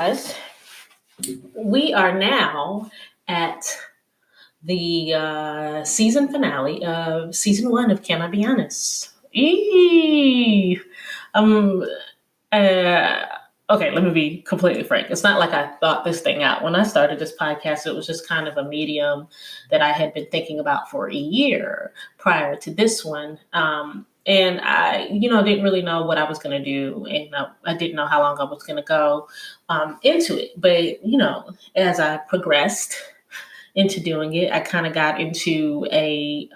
guys. We are now at the season finale of season 1 of Can I Be Honest? Eee. Um, uh, okay, let me be completely frank. It's not like I thought this thing out. When I started this podcast, it was just kind of a medium that I had been thinking about for a year prior to this one. And I, didn't really know what I was going to do. And I didn't know how long I was going to go into it. But, as I progressed into doing it, I kind of got into a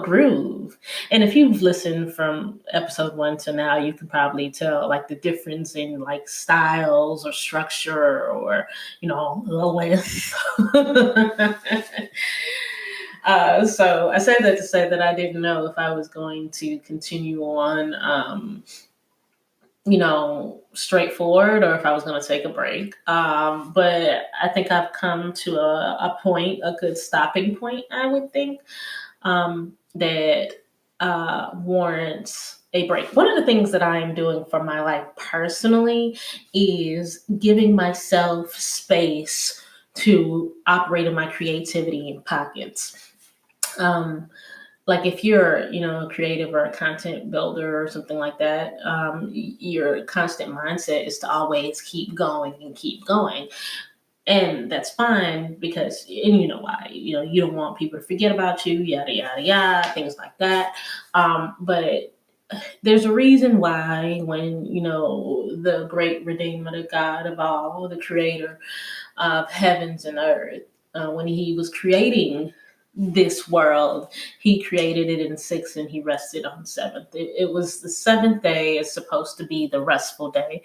groove. And if you've listened from episode 1 to now, you can probably tell like the difference in like styles or structure or, length. So I said that to say that I didn't know if I was going to continue on, straightforward or if I was going to take a break. But I think I've come to a point, a good stopping point, I would think, that warrants a break. One of the things that I am doing for my life personally is giving myself space to operate in my creativity in pockets. Like if you're, a creative or a content builder or something like that, your constant mindset is to always keep going and keep going. And that's fine because, and you know why, you don't want people to forget about you, yada, yada, yada, things like that. But there's a reason why when, the great Redeemer, the God of all, the creator of heavens and earth, when he was creating this world, he created it in 6 and he rested on 7th. It was the 7th day is supposed to be the restful day.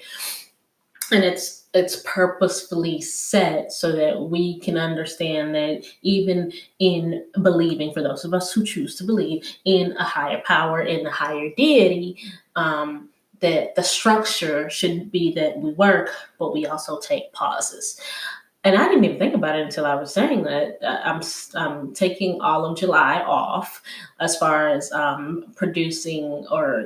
And it's purposefully set so that we can understand that even in believing, for those of us who choose to believe in a higher power, in a higher deity, that the structure should be that we work, but we also take pauses. And I didn't even think about it until I was saying that. I'm taking all of July off as far as producing or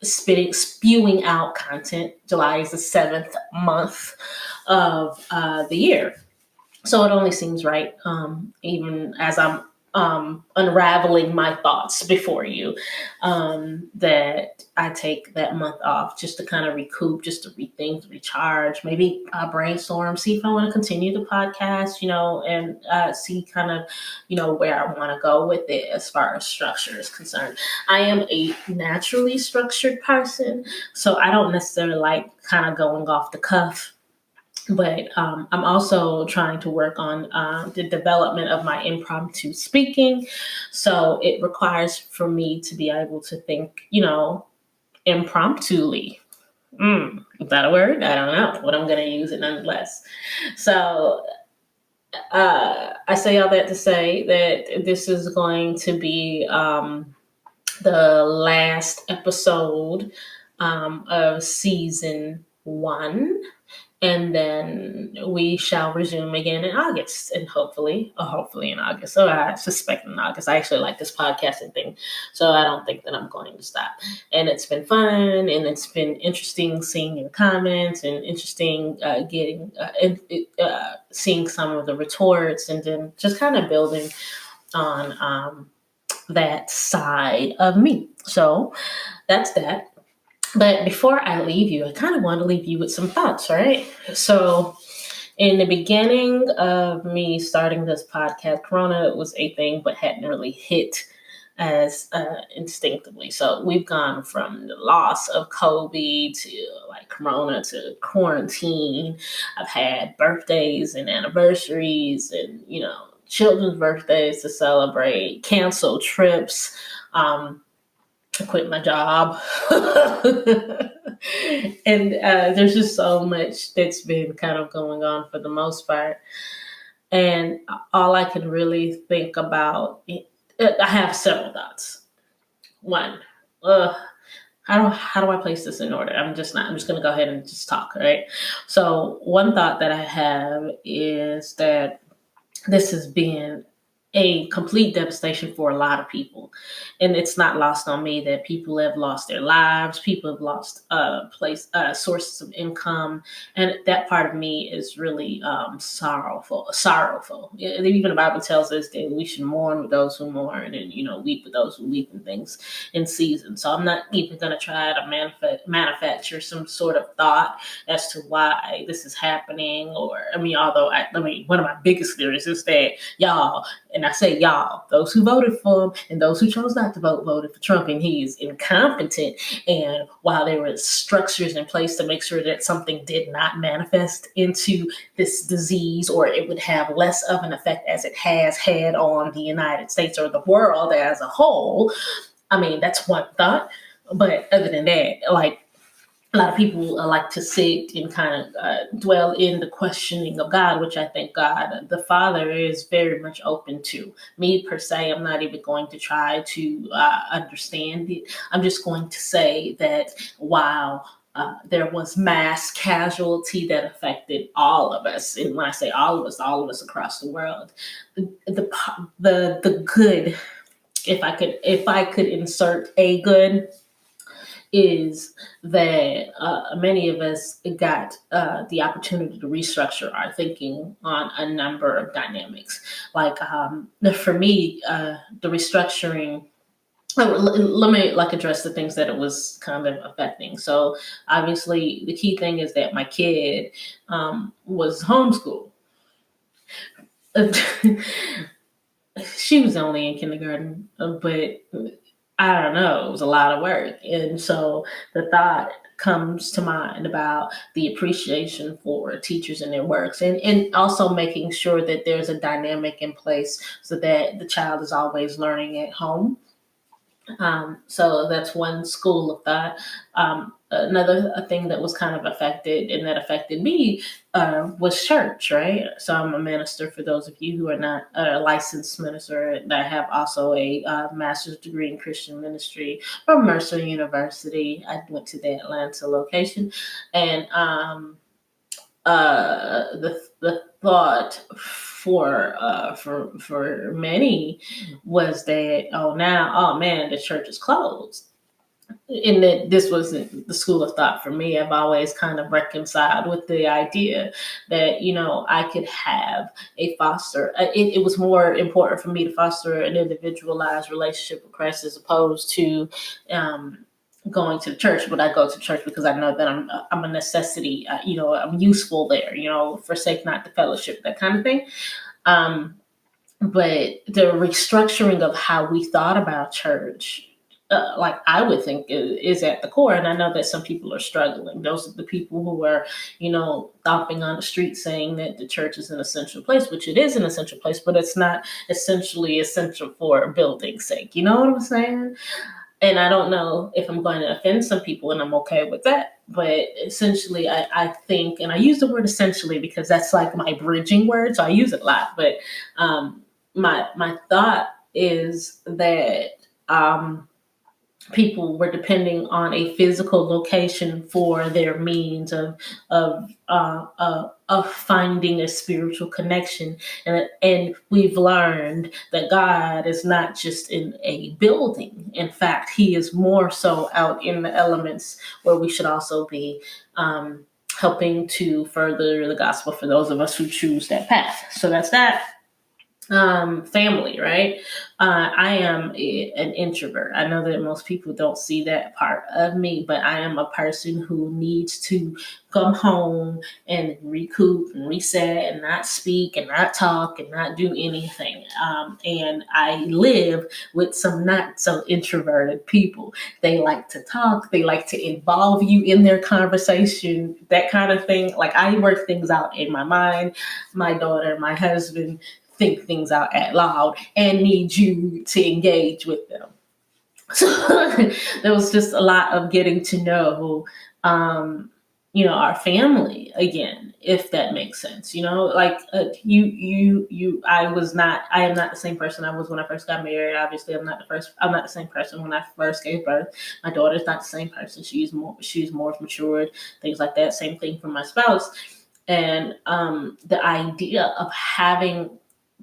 spewing out content. July is the 7th month of the year. So it only seems right, even as I'm unraveling my thoughts before you, that I take that month off just to kind of recoup, just to rethink, recharge, maybe brainstorm, see if I want to continue the podcast, and see kind of, where I want to go with it as far as structure is concerned. I am a naturally structured person, so I don't necessarily like kind of going off the cuff. But I'm also trying to work on the development of my impromptu speaking. So it requires for me to be able to think, impromptuly. Is that a word? I don't know, but I'm going to use it nonetheless. So I say all that to say that this is going to be the last episode of season 1. And then we shall resume again in August, and hopefully in August. So I suspect in August. I actually like this podcasting thing, so I don't think that I'm going to stop. And it's been fun, and it's been interesting seeing your comments, and interesting seeing some of the retorts, and then just kind of building on that side of me. So that's that. But before I leave you, I kind of want to leave you with some thoughts, right? So in the beginning of me starting this podcast, Corona was a thing, but hadn't really hit as instinctively. So we've gone from the loss of COVID to like Corona to quarantine. I've had birthdays and anniversaries and, children's birthdays to celebrate, canceled trips, I quit my job. And there's just so much that's been kind of going on for the most part. And all I can really think about, I have several thoughts. One, how do I place this in order? I'm just going to go ahead and just talk, right? So one thought that I have is that this has been a complete devastation for a lot of people. And it's not lost on me that people have lost their lives, people have lost sources of income, and that part of me is really sorrowful. Even the Bible tells us that we should mourn with those who mourn, and weep with those who weep, and things in season. So I'm not even going to try to manufacture some sort of thought as to why this is happening. Or although one of my biggest theories is that y'all, and I say y'all, those who voted for him and those who chose not to vote, voted for Trump, and he's incompetent. And while there were structures in place to make sure that something did not manifest into this disease, or it would have less of an effect as it has had on the United States or the world as a whole, that's one thought. But other than that, a lot of people like to sit and kind of dwell in the questioning of God, which I think God, the Father, is very much open to. Me, per se, I'm not even going to try to understand it. I'm just going to say that while there was mass casualty that affected all of us, and when I say all of us across the world, the good, if I could insert a good, is that many of us got the opportunity to restructure our thinking on a number of dynamics. For me, the restructuring. Let me address the things that it was kind of affecting. So obviously, the key thing is that my kid was homeschooled. She was only in kindergarten, but I don't know, it was a lot of work. And so the thought comes to mind about the appreciation for teachers and their works, and also making sure that there's a dynamic in place so that the child is always learning at home. So that's one school of thought. Another thing that was kind of affected and that affected me was church, right? So I'm a minister, for those of you who are not a licensed minister. And I have also a master's degree in Christian ministry from Mercer University. I went to the Atlanta location. And the thought for many was that, oh man, the church is closed. And that this wasn't the school of thought for me. I've always kind of reconciled with the idea that, I could have a foster. It was more important for me to foster an individualized relationship with Christ as opposed to going to the church. But I go to church because I know that I'm a necessity. I'm useful there. Forsake not the fellowship, that kind of thing. But the restructuring of how we thought about church, I would think is at the core. And I know that some people are struggling. Those are the people who are, stomping on the street saying that the church is an essential place, which it is an essential place, but it's not essentially essential for building's sake. You know what I'm saying? And I don't know if I'm going to offend some people, and I'm okay with that. But essentially, I think, and I use the word essentially because that's like my bridging word, so I use it a lot. But my thought is that people were depending on a physical location for their means of finding a spiritual connection, and we've learned that God is not just in a building. In fact, He is more so out in the elements, where we should also be helping to further the gospel for those of us who choose that path. So that's that. Family, right? I am an introvert. I know that most people don't see that part of me, but I am a person who needs to come home and recoup and reset and not speak and not talk and not do anything. And I live with some not so introverted people. They like to talk. They like to involve you in their conversation, that kind of thing. I work things out in my mind. My daughter, my husband, think things out out loud and need you to engage with them. So there was just a lot of getting to know, our family again, if that makes sense. I am not the same person I was when I first got married. Obviously, I'm not the same person when I first gave birth. My daughter's not the same person. She's more matured, things like that. Same thing for my spouse. And the idea of having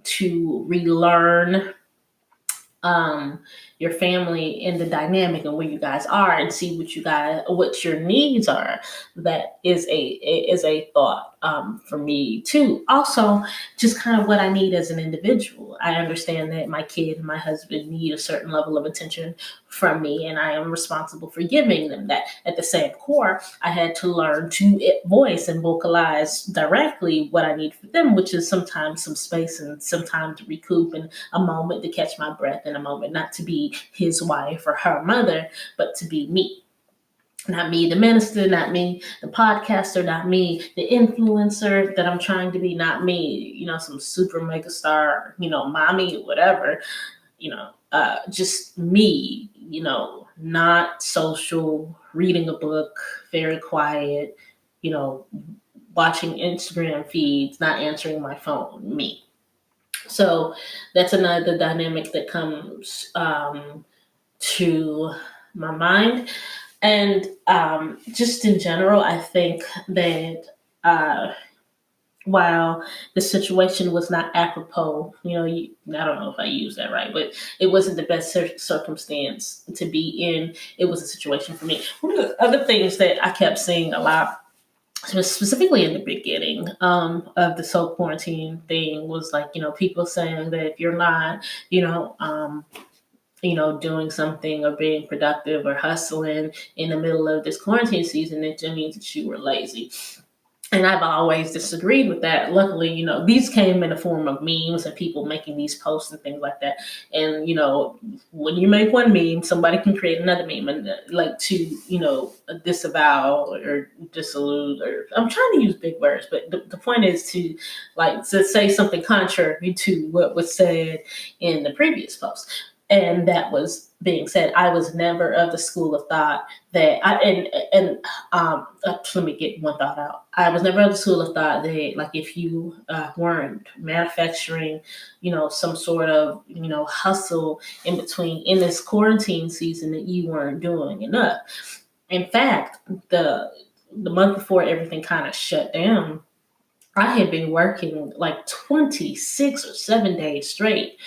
to relearn your family and the dynamic and where you guys are, and see what your needs are. That is a thought for me too. Also, just kind of what I need as an individual. I understand that my kid and my husband need a certain level of attention from me, and I am responsible for giving them that. At the same core, I had to learn to voice and vocalize directly what I need for them, which is sometimes some space and some time to recoup and a moment to catch my breath, and a moment not to be his wife or her mother, but to be me. Not me, the minister, not me, the podcaster, not me, the influencer that I'm trying to be, not me, some super mega star, mommy, whatever, just me, not social, reading a book, very quiet, watching Instagram feeds, not answering my phone, me. So that's another dynamic that comes to my mind. And just in general, I think that while the situation was not apropos, I don't know if I used that right, but it wasn't the best circumstance to be in. It was a situation for me. One of the other things that I kept seeing a lot, specifically in the beginning of this whole quarantine thing, was like, people saying that if you're not, doing something or being productive or hustling in the middle of this quarantine season, it just means that you were lazy. And I've always disagreed with that. Luckily, these came in the form of memes and people making these posts and things like that. And, when you make one meme, somebody can create another meme and to disavow or disillude, or I'm trying to use big words, but the point is to say something contrary to what was said in the previous post. And that was being said, I was never of the school of thought that let me get one thought out. I was never of the school of thought that if you weren't manufacturing, some sort of, hustle in between in this quarantine season, that you weren't doing enough. In fact, the month before everything kind of shut down, I had been working 26 or 7 days straight.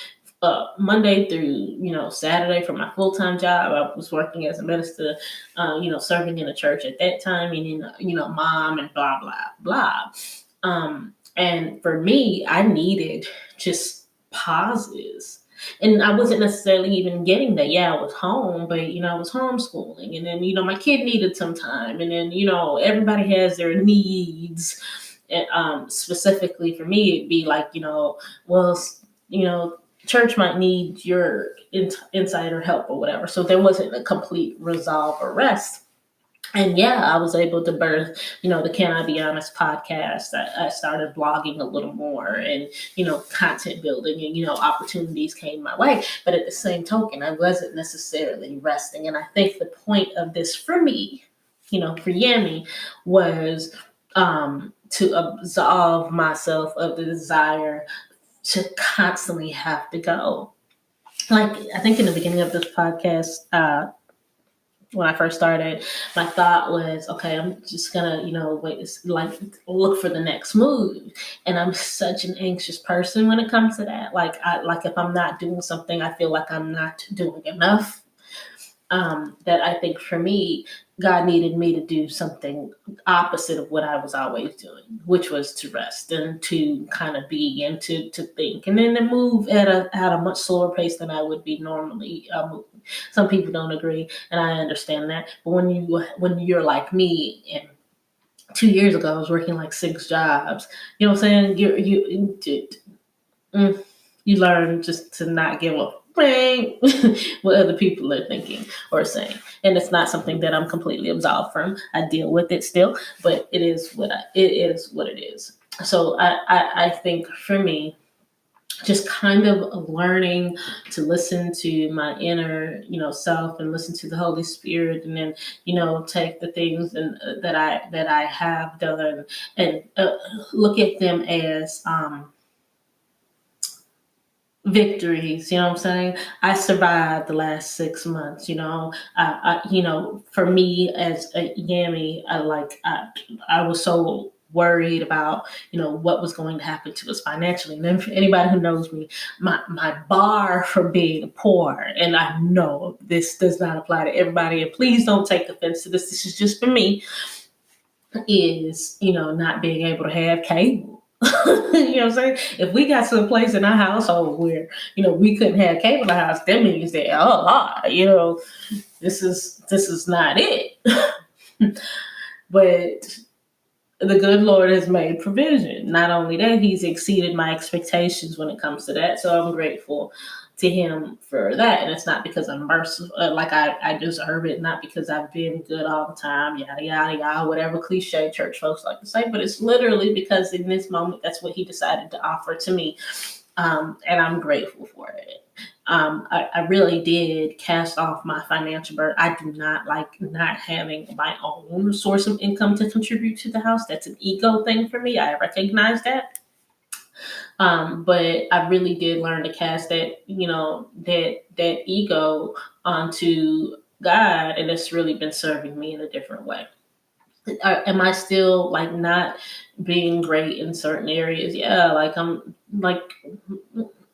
Monday through Saturday for my full-time job. I was working as a minister, serving in a church at that time, and mom and blah blah blah. And for me, I needed just pauses. And I wasn't necessarily even getting that. Yeah, I was home, but I was homeschooling, and then my kid needed some time, and then everybody has their needs. And, specifically for me, it'd be church might need your insider help or whatever. So there wasn't a complete resolve or rest. And yeah, I was able to birth, the Can I Be Honest podcast. I started blogging a little more, and, content building, and, opportunities came my way. But at the same token, I wasn't necessarily resting. And I think the point of this for me, for Yamie, was to absolve myself of the desire to constantly have to go. I think in the beginning of this podcast, when I first started, my thought was, okay, I'm just gonna, look for the next move. And I'm such an anxious person when it comes to that. If I'm not doing something, I feel like I'm not doing enough. That I think for me, God needed me to do something opposite of what I was always doing, which was to rest and to kind of be and to think, and then to move at a much slower pace than I would be normally moving. Some people don't agree, and I understand that. But when you're like me, and 2 years ago I was working 6 jobs, you know what I'm saying? You learn just to not give up what other people are thinking or saying. And it's not something that I'm completely absolved from. I deal with it still, but it is what it is. So I think for me, just kind of learning to listen to my inner, self, and listen to the Holy Spirit, and then, take the things and that I have done and look at them as victories. You know what I'm saying? I survived the last 6 months. For me as a Yamie, I was so worried about, what was going to happen to us financially. And then for anybody who knows me, my bar for being poor, and I know this does not apply to everybody, and please don't take offense to this. This is just for me, is, not being able to have cable. You know what I'm saying? If we got to a place in our household where, we couldn't have cable in the house, that means that, this is not it. But the good Lord has made provision. Not only that, he's exceeded my expectations when it comes to that. So I'm grateful to him for that. And it's not because I'm merciful, like I deserve it, not because I've been good all the time, yada, yada, yada, whatever cliche church folks like to say, but it's literally because in this moment, that's what he decided to offer to me. And I'm grateful for it. I really did cast off my financial burden. I do not like not having my own source of income to contribute to the house. That's an ego thing for me. I recognize that. But I really did learn to cast that, that ego onto God, and it's really been serving me in a different way. Am I still like not being great in certain areas? Yeah,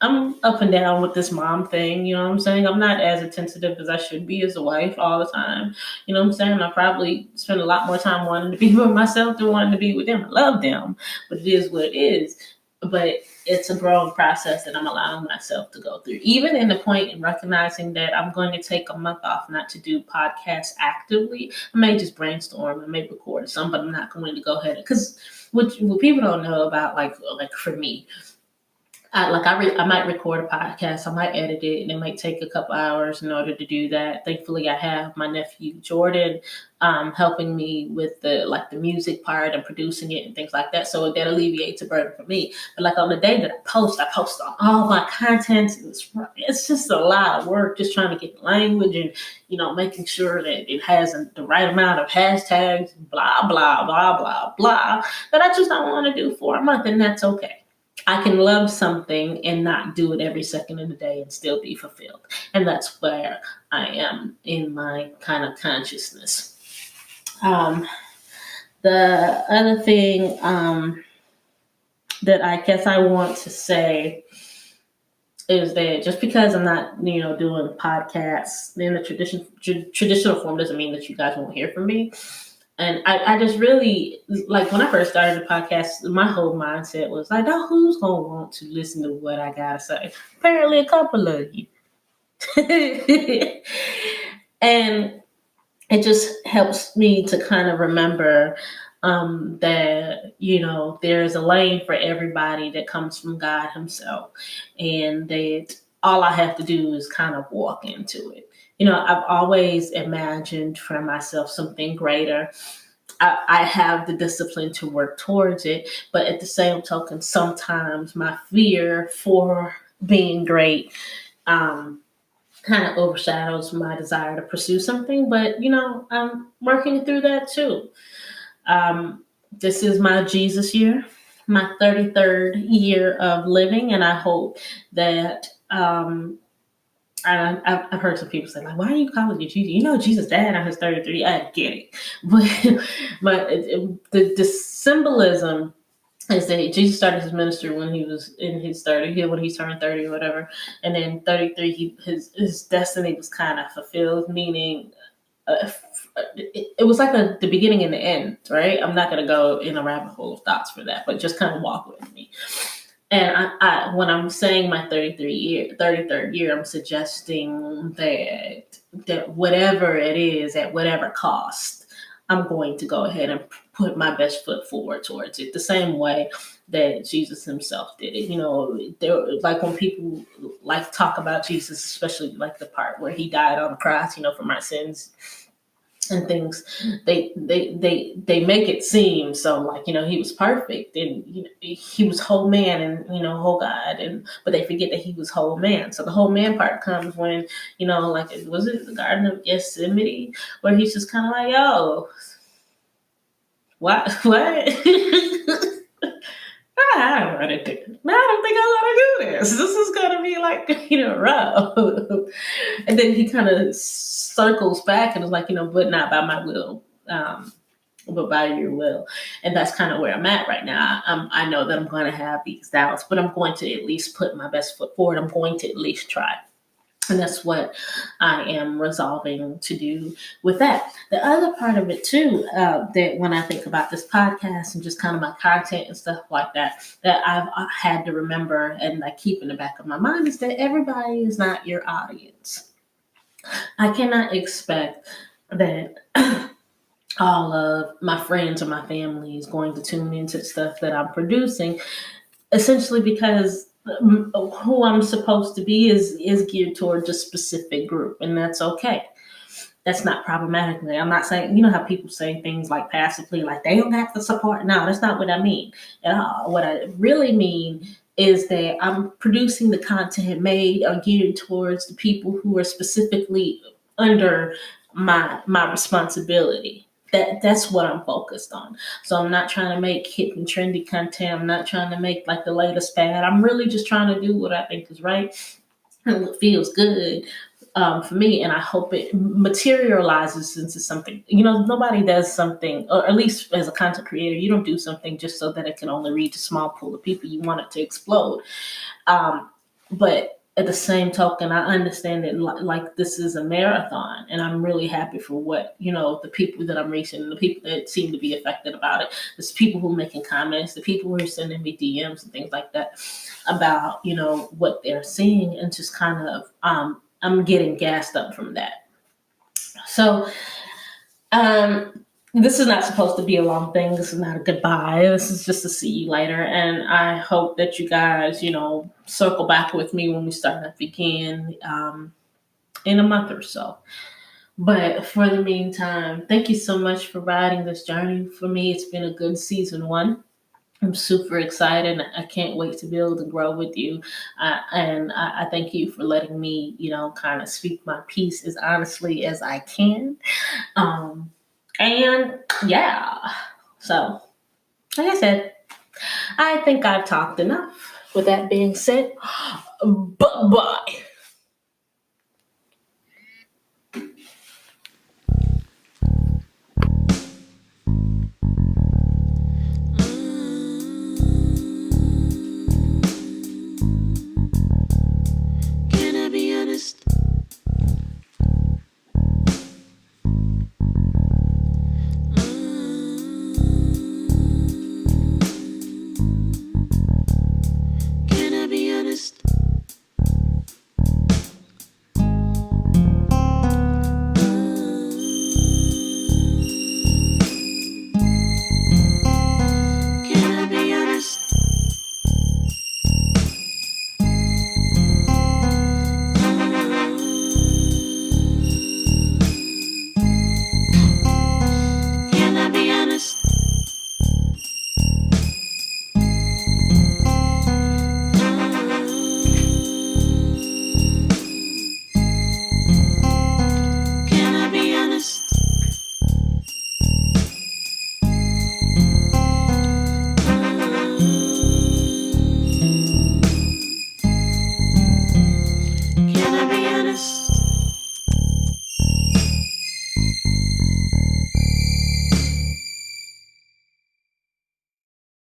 I'm up and down with this mom thing, you know what I'm saying? I'm not as attentive as I should be as a wife all the time. You know what I'm saying? I probably spend a lot more time wanting to be with myself than wanting to be with them. I love them, but it is what it is. But it's a growing process that I'm allowing myself to go through. Even in the point in recognizing that I'm going to take a month off not to do podcasts actively. I may just brainstorm, I may record some, but I'm not going to go ahead. Because what people don't know about, like for me, I might record a podcast, I might edit it, and it might take a couple hours in order to do that. Thankfully, I have my nephew Jordan helping me with the music part and producing it and things like that. So that alleviates a burden for me. But like on the day that I post on all my content. It's just a lot of work just trying to get the language and making sure that it has the right amount of hashtags, blah blah blah blah blah, that I just don't want to do for a month, and that's okay. I can love something and not do it every second of the day and still be fulfilled. And that's where I am in my kind of consciousness. The other thing that I guess I want to say is that just because I'm not, doing podcasts in the traditional form doesn't mean that you guys won't hear from me. And I just really, like when I first started the podcast, my whole mindset was like, oh, who's going to want to listen to what I got to say? Apparently a couple of you. And it just helps me to kind of remember that, there's a lane for everybody that comes from God himself. And that all I have to do is kind of walk into it. I've always imagined for myself something greater. I have the discipline to work towards it, but at the same token, sometimes my fear for being great kind of overshadows my desire to pursue something. But, I'm working through that too. This is my Jesus year, my 33rd year of living, and I hope that I've heard some people say, like, why are you calling you Jesus? Jesus died on his 33. I get it. But the symbolism is that Jesus started his ministry when he was in his 30s, when he turned 30 or whatever. And then 33, his destiny was kind of fulfilled, meaning it was like the beginning and the end, right? I'm not going to go in a rabbit hole of thoughts for that, but just kind of walk with me. And I when I'm saying my 33rd year, I'm suggesting that whatever it is, at whatever cost, I'm going to go ahead and put my best foot forward towards it. The same way that Jesus himself did it. Like when people like to talk about Jesus, especially like the part where he died on the cross, for my sins and things, they make it seem so like, he was perfect and he was whole man and whole God, but they forget that he was whole man. So the whole man part comes when like, was it the Garden of Gethsemane, where he's just kind of like, yo, what I don't want to do it. I don't think I want to do this. This is going to be like, rough. And then he kind of circles back and is like, but not by my will. but by your will. And that's kind of where I'm at right now. I know that I'm going to have these doubts, but I'm going to at least put my best foot forward. I'm going to at least try. And that's what I am resolving to do with that. The other part of it too, that when I think about this podcast and just kind of my content and stuff like that, that I've had to remember and I keep in the back of my mind is that everybody is not your audience. I cannot expect that all of my friends or my family is going to tune into stuff that I'm producing, essentially because who I'm supposed to be is geared towards a specific group, and that's okay. That's not problematic. I'm not saying, you know how people say things like passively, like they don't have to support. No, that's not what I mean at all. What I really mean is that I'm producing the content made or geared towards the people who are specifically under my responsibility. That's what I'm focused on. So I'm not trying to make hip and trendy content. I'm not trying to make like the latest fad. I'm really just trying to do what I think is right and what feels good for me. And I hope it materializes into something. You know, nobody does something, or at least as a content creator, you don't do something just so that it can only reach a small pool of people. You want it to explode. But at the same token, I understand that like this is a marathon, and I'm really happy for what, you know, the people that I'm reaching, the people that seem to be affected about it. There's people who are making comments, the people who are sending me DMs and things like that about, you know, what they're seeing, and just kind of I'm getting gassed up from that. So this is not supposed to be a long thing. This is not a goodbye. This is just a see you later. And I hope that you guys, you know, circle back with me when we start up again in a month or so. But for the meantime, thank you so much for riding this journey. For me, it's been a good season 1. I'm super excited. I can't wait to build and grow with you. And I thank you for letting me, you know, kind of speak my piece as honestly as I can. And yeah, so like I said, I think I've talked enough. With that being said, bye-bye.